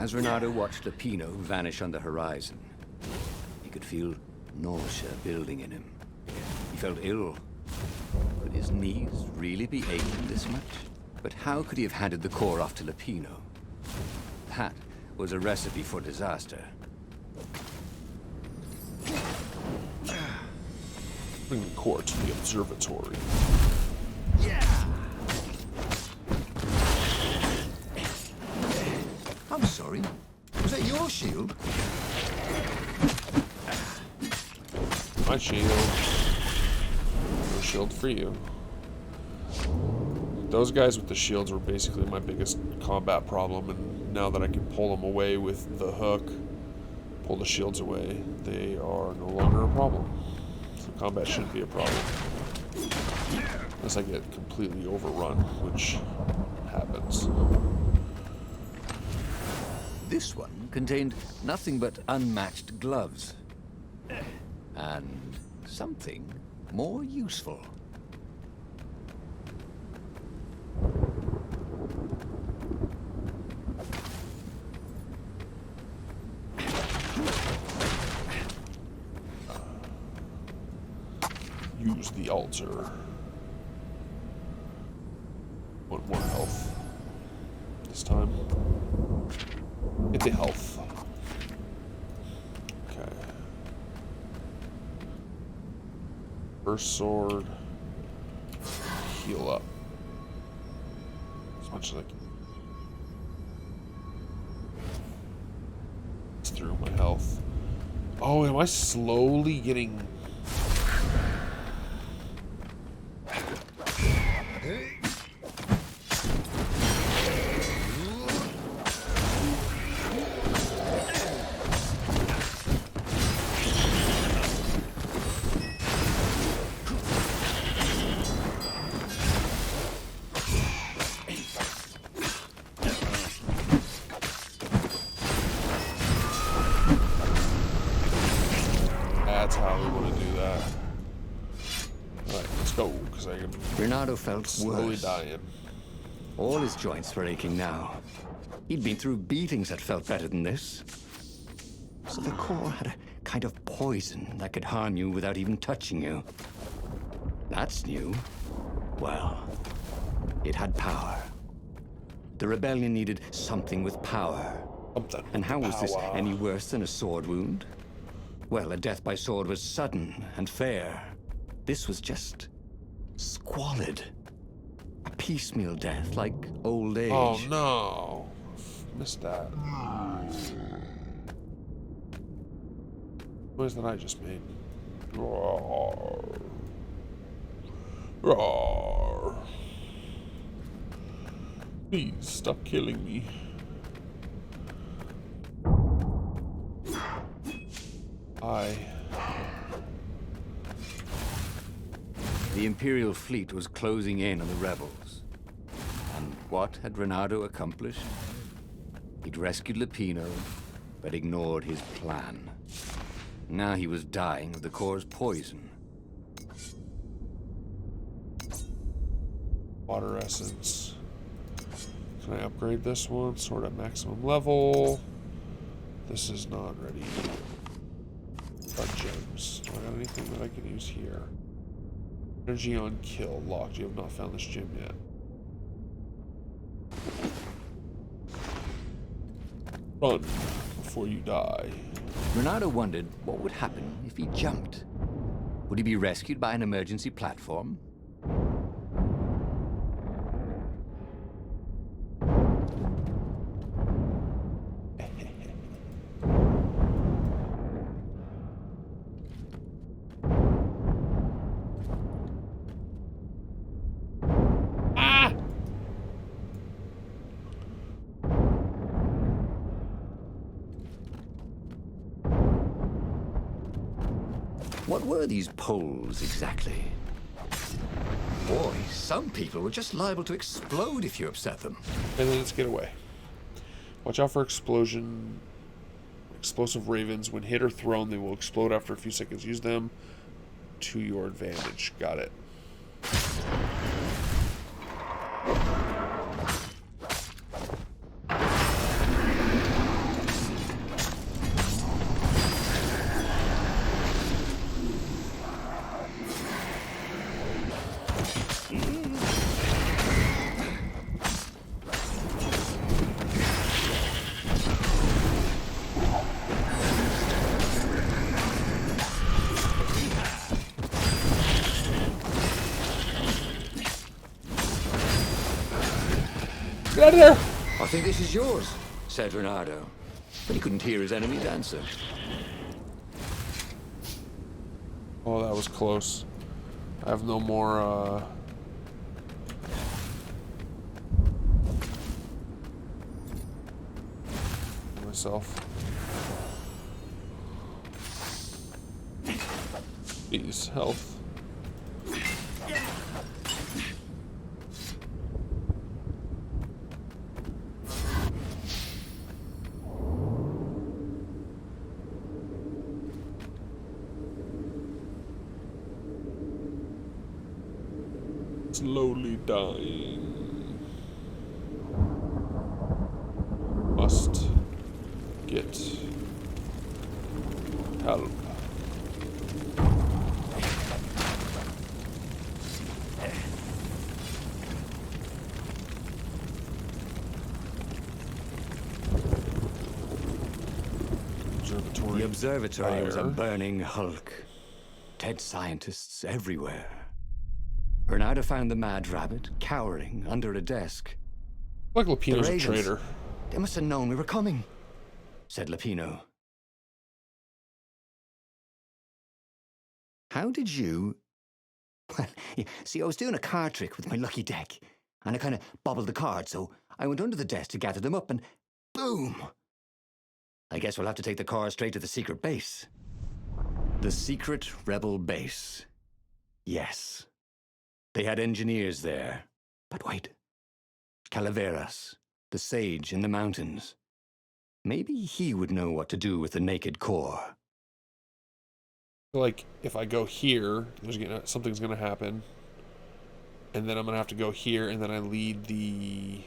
As Renato watched Lupino vanish on the horizon, he could feel nausea building in him. He felt ill. Could his knees really be aching this much? But how could he have handed the core off to Lupino? That was a recipe for disaster. Bring the core to the observatory. Yeah! I'm sorry. Was that your shield? My shield. No shield for you. Those guys with the shields were basically my biggest combat problem, and now that I can pull them away with the hook, pull the shields away, they are no longer a problem. So combat shouldn't be a problem. Unless I get completely overrun, which happens. This one contained nothing but unmatched gloves. And something more useful. Use the altar. Want more health. This time. Get the health. Okay. First sword. Heal up. As much as I can. It's through my health. Oh, am I slowly getting... That's how we want to do that. Alright, let's go, because I am Renato felt slowly worse. dying. All his joints were aching now. He'd been through beatings that felt better than this. So the core had a kind of poison that could harm you without even touching you. That's new. Well, it had power. The rebellion needed something with power. Something. And how was this Power. any worse than a sword wound? Well, a death by sword was sudden and fair. This was just squalid. A piecemeal death, like old age. Oh no. Missed that. What is that I just made? Roar. Roar. Please stop killing me. The Imperial fleet was closing in on the rebels. And what had Renato accomplished? He'd rescued Lupino, but ignored his plan. Now he was dying of the core's poison. Water essence. Can I upgrade this one? Sword at maximum level. This is not ready. Got gems. Do I have anything that I can use here? Energy on kill. Locked. You have not found this gem yet. Run before you die. Renato wondered what would happen if he jumped. Would he be rescued by an emergency platform? What were these poles exactly? Boy, some people were just liable to explode if you upset them. And then let's get away. Watch out for explosive ravens. When hit or thrown, they will explode after a few seconds. Use them to your advantage. Got it. Get out of there! I think this is yours, said Renato. But he couldn't hear his enemy's answer. Oh, that was close. I have no more, myself. Jeez, health. Slowly dying. Must get help. The observatory was a fire. burning hulk. Dead scientists everywhere. Bernardo found the mad rabbit cowering under a desk. Like Lapino's a Ravens. traitor. They must have known we were coming, said Lapino. How did you... Well, see, I was doing a card trick with my lucky deck, and I kind of bobbled the cards, so I went under the desk to gather them up, and boom! I guess we'll have to take the car straight to the secret base. The secret rebel base. Yes. They had engineers there. But wait. Calaveras, the sage in the mountains. Maybe he would know what to do with the naked core. Like, if I go here, something's gonna happen. And then I'm gonna have to go here, and then I lead the...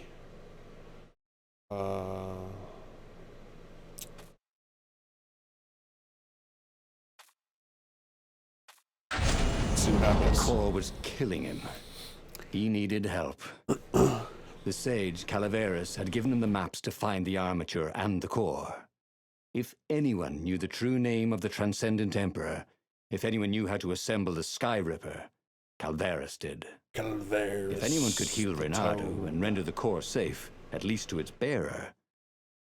Let's see what The happens. core was killing him. He needed help. The sage, Calaveras, had given him the maps to find the armature and the core. If anyone knew the true name of the Transcendent Emperor, if anyone knew how to assemble the Sky Ripper, Calaveras did. Calaveras. If anyone could heal Renato and render the core safe, at least to its bearer,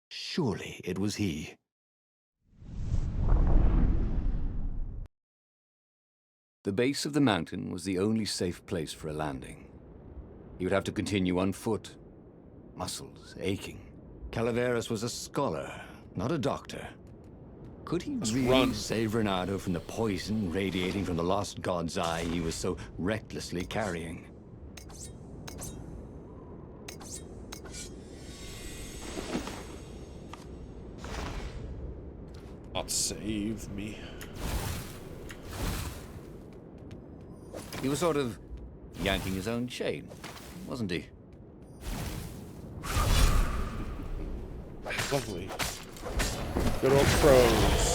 surely it was he. The base of the mountain was the only safe place for a landing. He would have to continue on foot, muscles aching. Calaveras was a scholar, not a doctor. Could he really save Renato from the poison radiating from the lost god's eye he was so recklessly carrying? Not save me. He was sort of yanking his own chain, wasn't he? Lovely. Good old pros.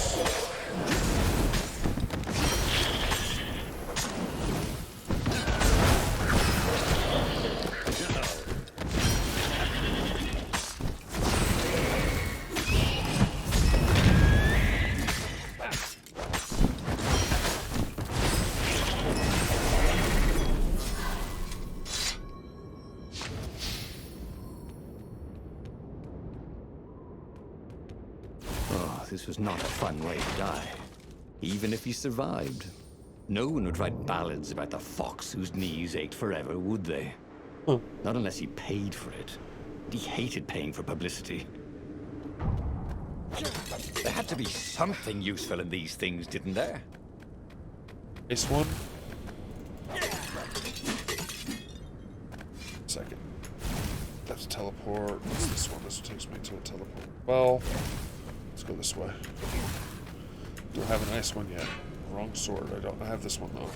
This was not a fun way to die. Even if he survived. No one would write ballads about the fox whose knees ached forever, would they? Not unless he paid for it. He hated paying for publicity. There had to be something useful in these things, didn't there? This one. Second. That's a teleport. What's this one? This takes me to a teleport. Well, let's go this way. Don't have a nice one yet. Wrong sword. I don't have this one though.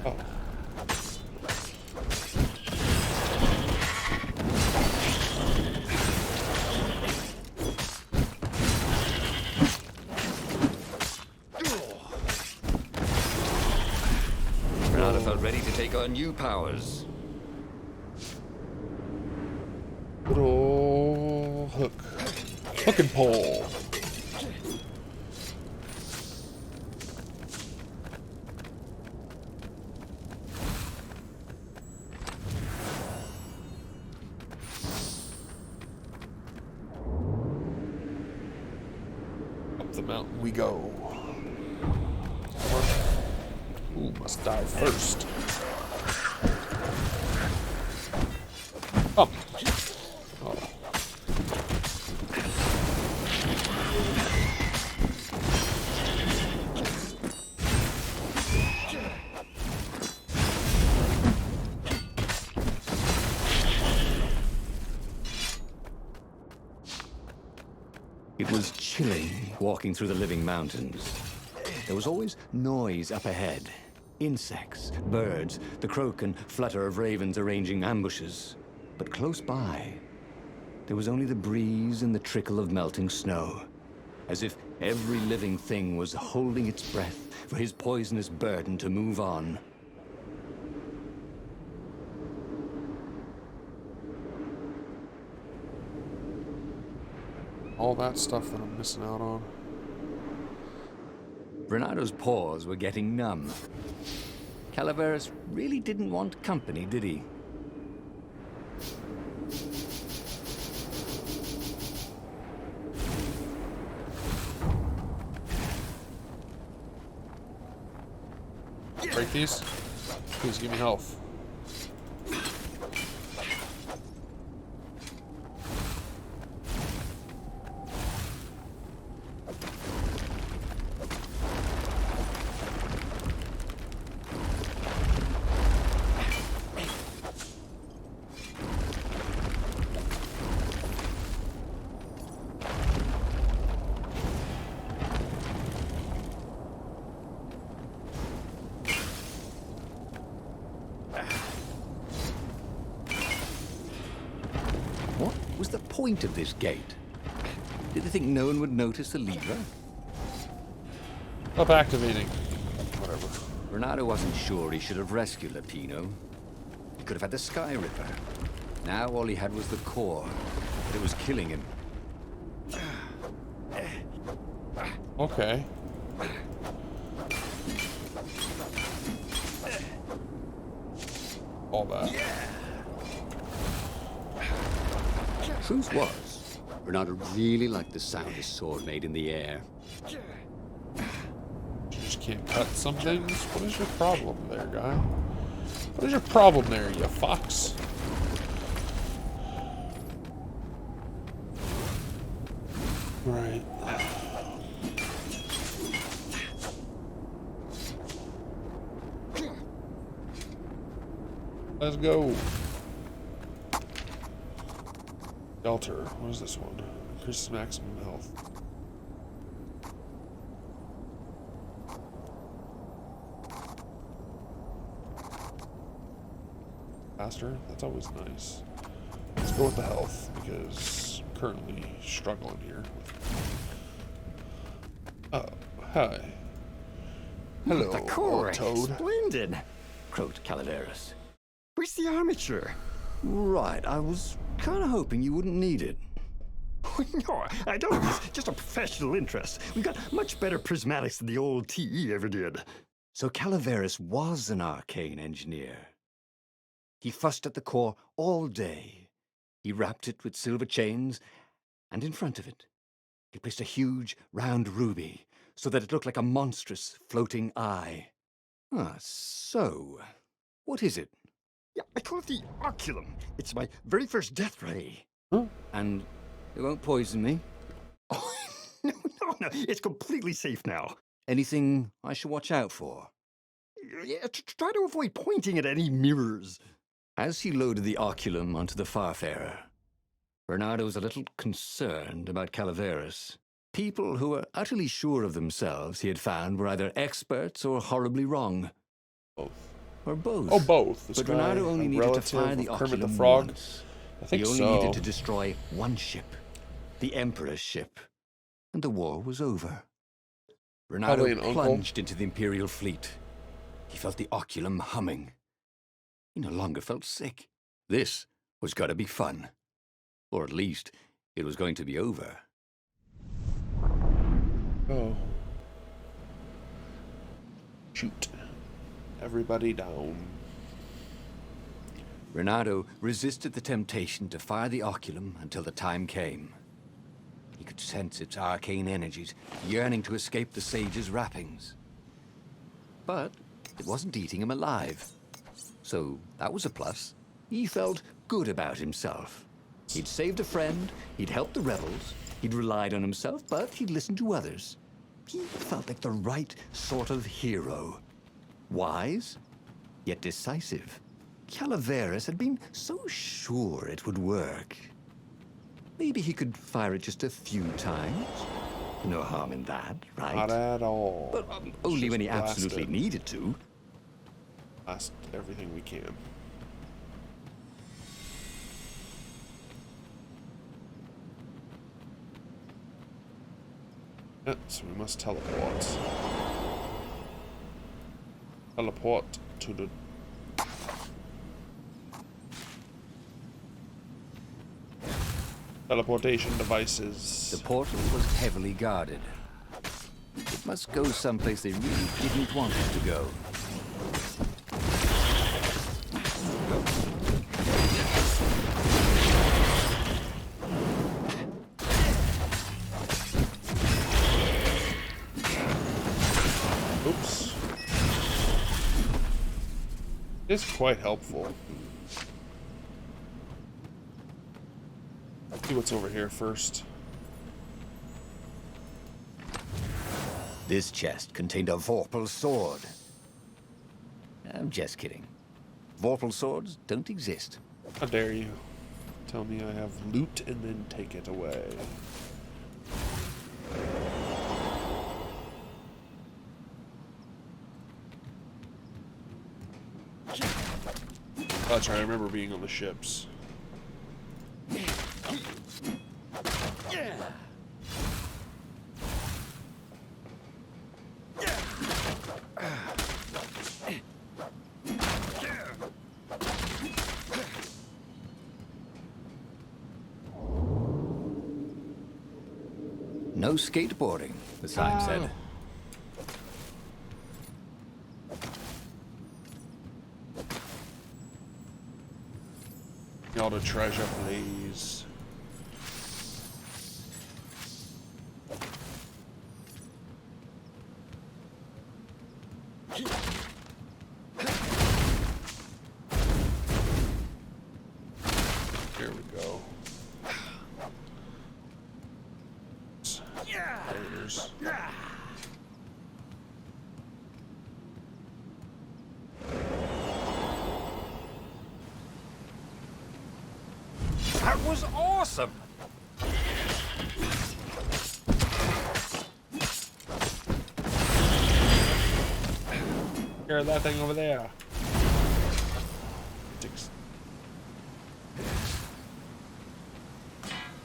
Oh. Renato felt ready to take on new powers. Little hook. Hook and pole. the mountain we go. Ooh, must die first. Oh. Oh. It was chilling walking through the living mountains. There was always noise up ahead. Insects, birds, the croak and flutter of ravens arranging ambushes. But close by, there was only the breeze and the trickle of melting snow, as if every living thing was holding its breath for his poisonous burden to move on. All that stuff that I'm missing out on. Bernardo's paws were getting numb. Calaveras really didn't want company, did he? Break these? Please give me health. What was the point of this gate? Did they think no one would notice the lever? Up activating. Whatever. Bernardo wasn't sure he should have rescued Lapino. He could have had the Sky Ripper. Now all he had was the core, but it was killing him. Okay. All that. Truth was, Bernardo really liked the sound his sword made in the air. You just can't cut some things? What is your problem there, guy? What is your problem there, you fox? Right. Let's go. Shelter. What is this one? Increases maximum health. Faster? That's always nice. Let's go with the health, because I'm currently struggling here. Oh, hi. Hello, The core, old toad. splendid, croaked Calaveras. Where's the armature? Right, I was kind of hoping you wouldn't need it. No, I don't. It's just a professional interest. We've got much better prismatics than the old TE ever did. So Calaveras was an arcane engineer. He fussed at the core all day. He wrapped it with silver chains, and in front of it, he placed a huge round ruby so that it looked like a monstrous floating eye. So, what is it? Yeah, I call it the oculum. It's my very first death ray. Huh? And it won't poison me? Oh, no. It's completely safe now. Anything I should watch out for? Yeah, try to avoid pointing at any mirrors. As he loaded the oculum onto the Farfarer, Bernardo was a little concerned about Calaveras. People who were utterly sure of themselves, he had found, were either experts or horribly wrong. Both. Or both. Oh, both. This But guy, Bernardo only a needed to relative fire the of Kermit the oculum Frog? once. I think He only so. needed to destroy one ship, the Emperor's ship, and the war was over. Bernardo Probably an uncle. plunged into the Imperial fleet. He felt the oculum humming. He no longer felt sick. This was going to be fun. Or at least, it was going to be over. Oh. Shoot. Everybody down. Bernardo resisted the temptation to fire the oculum until the time came. He could sense its arcane energies, yearning to escape the sage's wrappings. But it wasn't eating him alive. So that was a plus. He felt good about himself. He'd saved a friend, he'd helped the rebels, he'd relied on himself, but he'd listened to others. He felt like the right sort of hero. Wise, yet decisive. Calaveras had been so sure it would work. Maybe he could fire it just a few times. No harm in that, right? Not at all. But only Just when he blast absolutely it. needed to. Blast everything we can. Yeah, so we must teleport. Teleport to the... teleportation devices. The portal was heavily guarded. It must go someplace they really didn't want it to go. Oops. It's quite helpful. See what's over here first. This chest contained a Vorpal sword. I'm just kidding. Vorpal swords don't exist. How dare you tell me I have loot and then take it away. That's right, I remember being on the ships. No skateboarding, the sign said. All the treasure, please. Here we go. There's... That was awesome! Here, that thing over there.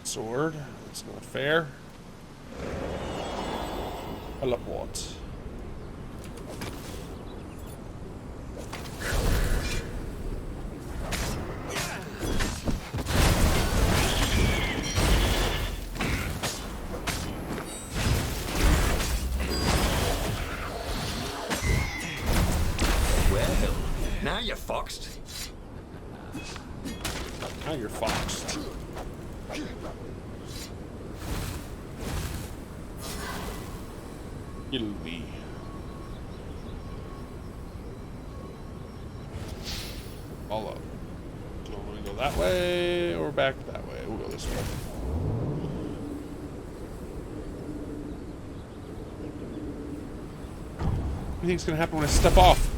Sword. That's not fair. Teleport. Well, now you're foxed. Now you're foxed. It'll be. All up. Do you want to go that way or back that way? We'll go this way. What do you think's gonna happen when I step off?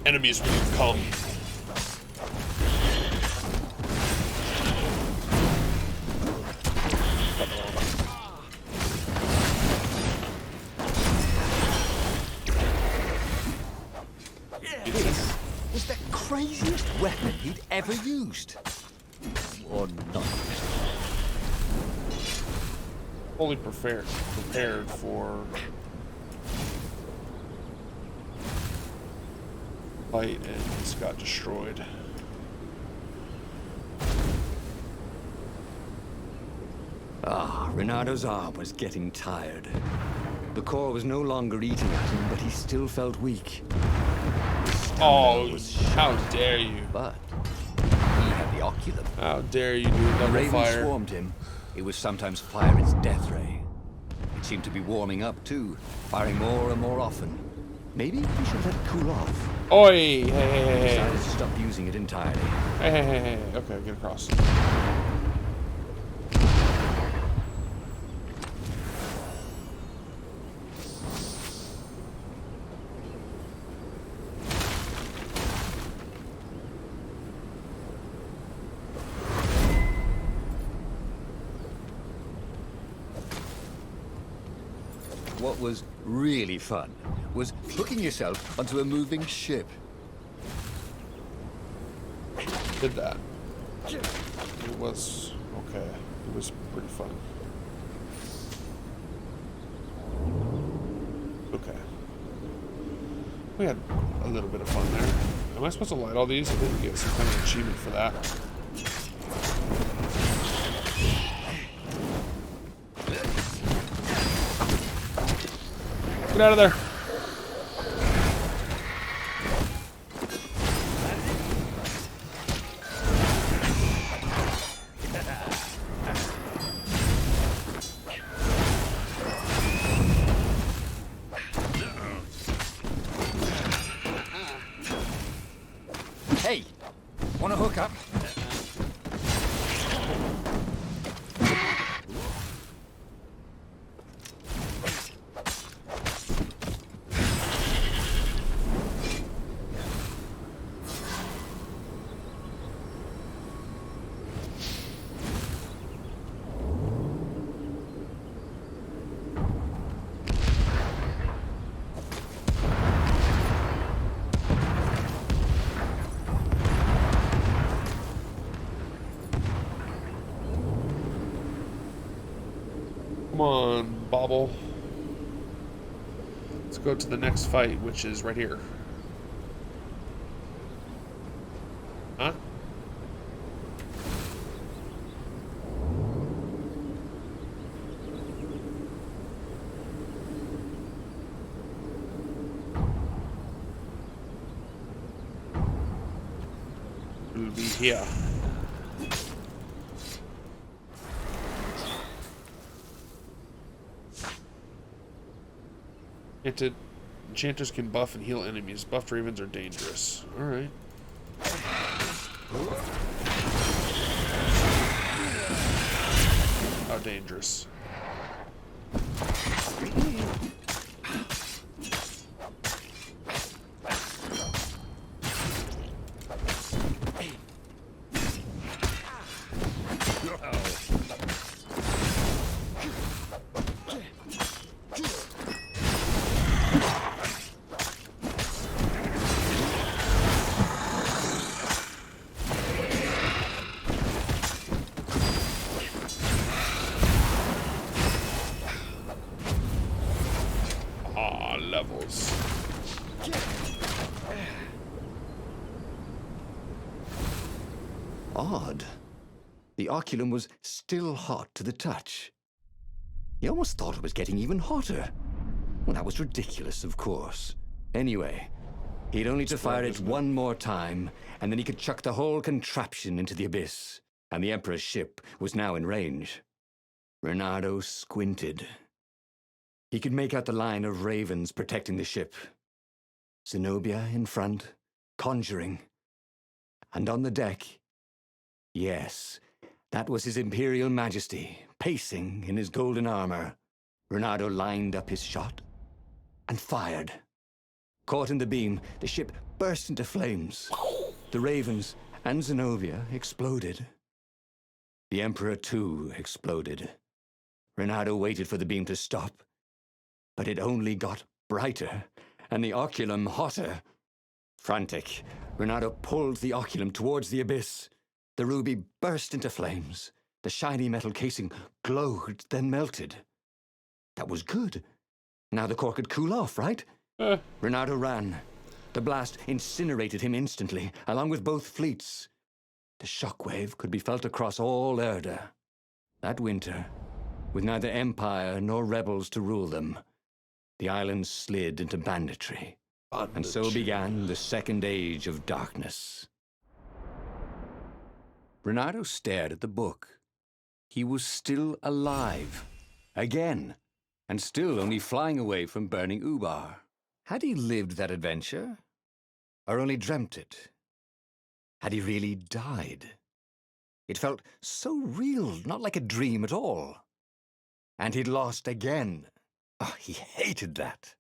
Enemies will come. This was the craziest weapon he'd ever used. Or not. Fully prepared for fight, and it's got destroyed. Ah, Reynardo's arm was getting tired. The core was no longer eating at him, but he still felt weak. Oh, how dare you! But he had the oculum. How dare you do a The double ravens fire? swarmed him, it would sometimes fire its death ray. It seemed to be warming up too, firing more and more often. Maybe we should let it cool off. Oi! Hey, hey, hey, hey. Decided to stop using it entirely. Hey, hey, hey, hey. Okay, get across. What was really fun was hooking yourself onto a moving ship. Did that. It was okay. It was pretty fun. Okay. We had a little bit of fun there. Am I supposed to light all these? I didn't get some kind of achievement for that. Get out of there. Hey, wanna hook up? Come on, Bobble. Let's go to the next fight, which is right here. Huh? It'll be here. Enchanters can buff and heal enemies. Buffed ravens are dangerous. Alright. How dangerous? Levels. Odd. The oculum was still hot to the touch. He almost thought it was getting even hotter. Well, that was ridiculous, of course. Anyway, he'd only to fire it one more time, and then he could chuck the whole contraption into the abyss, and the Emperor's ship was now in range. Reynardo squinted. He could make out the line of ravens protecting the ship. Zenobia in front, conjuring. And on the deck, yes, that was His Imperial Majesty, pacing in his golden armor. Reynardo lined up his shot and fired. Caught in the beam, the ship burst into flames. The ravens and Zenobia exploded. The Emperor, too, exploded. Reynardo waited for the beam to stop, but it only got brighter, and the oculum hotter. Frantic, Reynardo pulled the oculum towards the abyss. The ruby burst into flames. The shiny metal casing glowed, then melted. That was good. Now the core could cool off, right? Reynardo ran. The blast incinerated him instantly, along with both fleets. The shockwave could be felt across all Erda. That winter, with neither Empire nor rebels to rule them, the islands slid into banditry. And so began the Second Age of Darkness. Reynardo stared at the book. he was still alive. Again. And still only flying away from burning Ubar. Had he lived that adventure? Or only dreamt it? Had he really died? It felt so real, not like a dream at all. And he'd lost again. Oh, he hated that.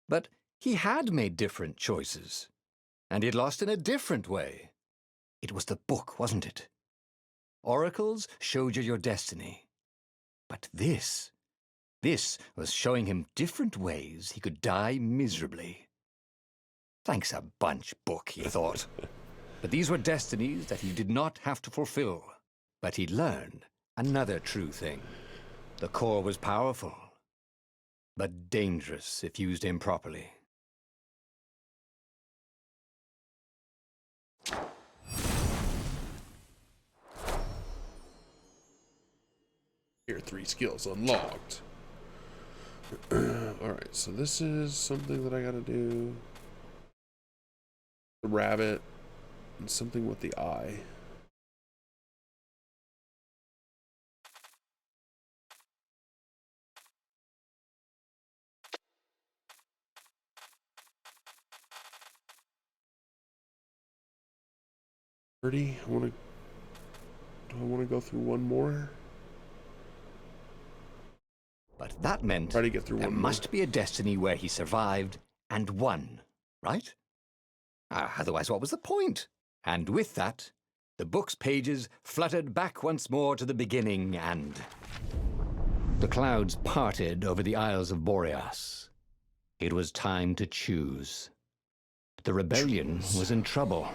But he had made different choices. And he'd lost in a different way. It was the book, wasn't it? Oracles showed you your destiny. But this was showing him different ways he could die miserably. Thanks a bunch, book, he thought. But these were destinies that he did not have to fulfill. But he'd learned another true thing. The core was powerful, but dangerous if used improperly. Here, 3 skills unlocked. Alright, so this is something that I gotta do. The rabbit, and something with the eye. Do I want to go through one more? But that meant Try to get through there one more. must be a destiny where he survived and won, right? Otherwise, what was the point? And with that, the book's pages fluttered back once more to the beginning, and the clouds parted over the Isles of Boreas. It was time to choose. The rebellion was in trouble.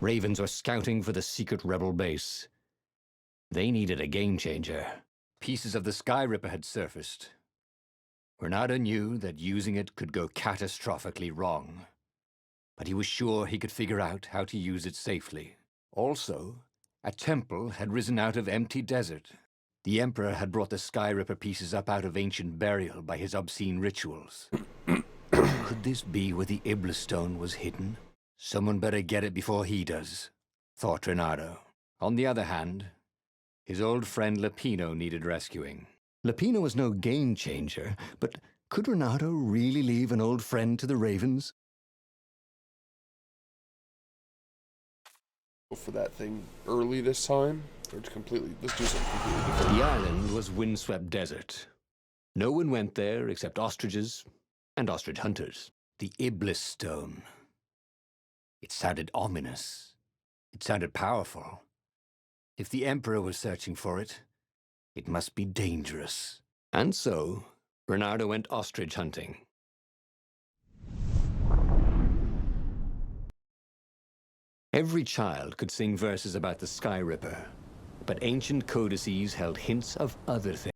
Ravens were scouting for the secret rebel base. They needed a game changer. Pieces of the Sky Ripper had surfaced. Renato knew that using it could go catastrophically wrong, but he was sure he could figure out how to use it safely. Also, a temple had risen out of empty desert. The Emperor had brought the Sky Ripper pieces up out of ancient burial by his obscene rituals. Could this be where the Iblis stone was hidden? Someone better get it before he does, thought Renato. On the other hand, his old friend Lapino needed rescuing. Lapino was no game changer, but could Renato really leave an old friend to the Ravens? Go for that thing early this time, or let's do something completely different. The island was windswept desert. No one went there except ostriches and ostrich hunters. The Iblis stone. It sounded ominous. It sounded powerful. If the Emperor was searching for it, it must be dangerous. And so, Bernardo went ostrich hunting. Every child could sing verses about the Sky Ripper, but ancient codices held hints of other things.